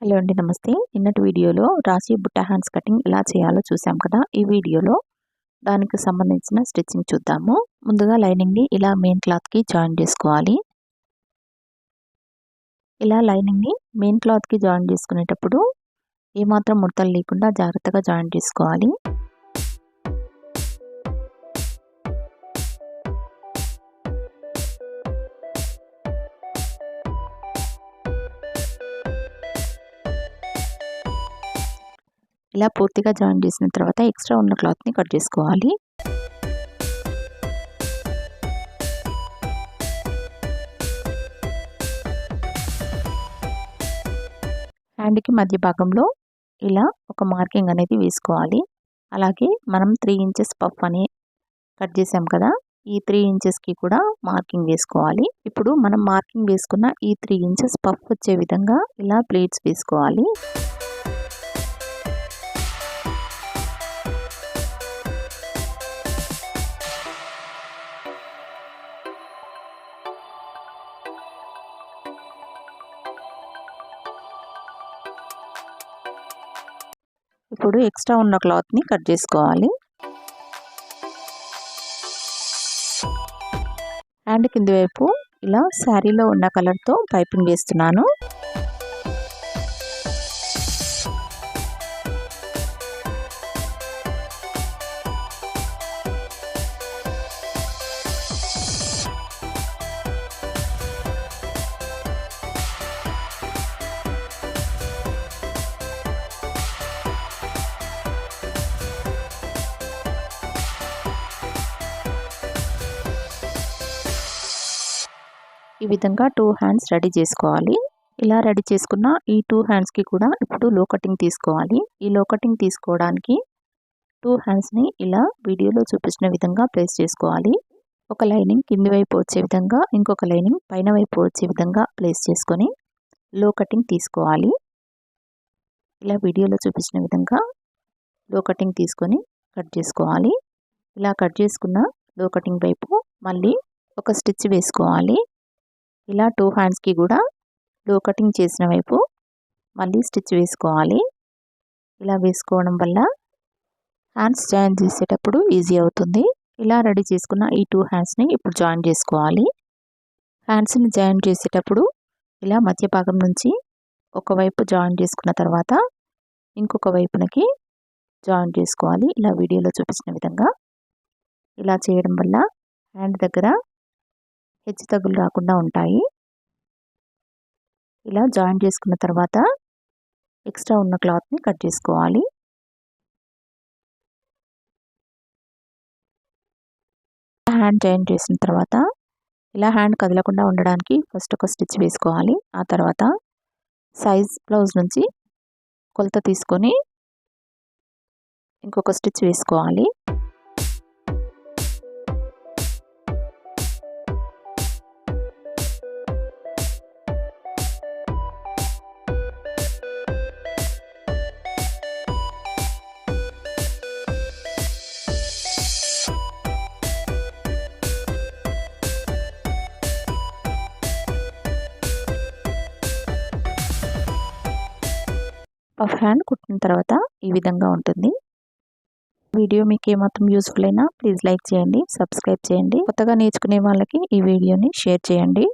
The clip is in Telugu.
హలో అండి, నమస్తే. నిన్నటి వీడియోలో రాశి బుట్ట హ్యాండ్స్ కటింగ్ ఎలా చేయాలో చూసాం కదా. ఈ వీడియోలో దానికి సంబంధించిన స్టిచ్చింగ్ చూద్దాము. ముందుగా లైనింగ్ని ఇలా మెయిన్ క్లాత్కి జాయిన్ చేసుకోవాలి. ఇలా లైనింగ్ని మెయిన్ క్లాత్కి జాయిన్ చేసుకునేటప్పుడు ఏమాత్రం ముడతలు లేకుండా జాగ్రత్తగా జాయిన్ చేసుకోవాలి. ఇలా పూర్తిగా జాయిన్ చేసిన తర్వాత ఎక్స్ట్రా ఉన్న క్లాత్ని కట్ చేసుకోవాలి. హ్యాండ్కి మధ్య భాగంలో ఇలా ఒక మార్కింగ్ అనేది వేసుకోవాలి. అలాగే మనం 3 ఇంచెస్ పఫ్ అని కట్ చేసాం కదా, ఈ 3 ఇంచెస్కి కూడా మార్కింగ్ వేసుకోవాలి. ఇప్పుడు మనం మార్కింగ్ వేసుకున్న ఈ 3 ఇంచెస్ పఫ్ వచ్చే విధంగా ఇలా ప్లేట్స్ వేసుకోవాలి. ఇప్పుడు ఎక్స్ట్రా ఉన్న క్లాత్ని కట్ చేసుకోవాలి. హ్యాండ్ కింది వైపు ఇలా శారీలో ఉన్న కలర్తో పైపింగ్ వేస్తున్నాను. ఈ విధంగా 2 హ్యాండ్స్ రెడీ చేసుకోవాలి. ఇలా రెడీ చేసుకున్న ఈ 2 హ్యాండ్స్కి కూడా ఇప్పుడు లో కటింగ్ తీసుకోవాలి. ఈ లో కటింగ్ తీసుకోవడానికి 2 హ్యాండ్స్ని ఇలా వీడియోలో చూపించిన విధంగా ప్లేస్ చేసుకోవాలి. ఒక లైనింగ్ కింది వైపు వచ్చే విధంగా, ఇంకొక లైనింగ్ పైన వైపు వచ్చే విధంగా ప్లేస్ చేసుకొని లో కటింగ్ తీసుకోవాలి. ఇలా వీడియోలో చూపించిన విధంగా లో కటింగ్ తీసుకొని కట్ చేసుకోవాలి. ఇలా కట్ చేసుకున్న లో కటింగ్ వైపు మళ్ళీ ఒక స్టిచ్ వేసుకోవాలి. ఇలా 2 హ్యాండ్స్కి కూడా లో కటింగ్ చేసిన వైపు మళ్ళీ స్టిచ్ వేసుకోవాలి. ఇలా వేసుకోవడం వల్ల హ్యాండ్స్ జాయిన్ చేసేటప్పుడు ఈజీ అవుతుంది. ఇలా రెడీ చేసుకున్న ఈ 2 హ్యాండ్స్ని ఇప్పుడు జాయిన్ చేసుకోవాలి. హ్యాండ్స్ని జాయిన్ చేసేటప్పుడు ఇలా మధ్య భాగం నుంచి ఒకవైపు జాయిన్ చేసుకున్న తర్వాత ఇంకొక వైపునకి జాయిన్ చేసుకోవాలి. ఇలా వీడియోలో చూపించిన విధంగా ఇలా చేయడం వల్ల హ్యాండ్ దగ్గర హెచ్చు తగ్గులు రాకుండా ఉంటాయి. ఇలా జాయిన్ చేసుకున్న తర్వాత ఎక్స్ట్రా ఉన్న క్లాత్ని కట్ చేసుకోవాలి. హ్యాండ్ జాయిన్ చేసిన తర్వాత ఇలా హ్యాండ్ కదలకుండా ఉండడానికి ఫస్ట్ ఒక స్టిచ్ వేసుకోవాలి. ఆ తర్వాత సైజ్ బ్లౌజ్ నుంచి కొలత తీసుకొని ఇంకొక స్టిచ్ వేసుకోవాలి. పఫ్ హ్యాండ్ కుట్టిన తర్వాత ఈ విధంగా ఉంటుంది. వీడియో మీకు ఏమాత్రం యూస్ఫుల్ అయినా ప్లీజ్ లైక్ చేయండి, సబ్స్క్రైబ్ చేయండి. కొత్తగా నేర్చుకునే వాళ్ళకి ఈ వీడియోని షేర్ చేయండి.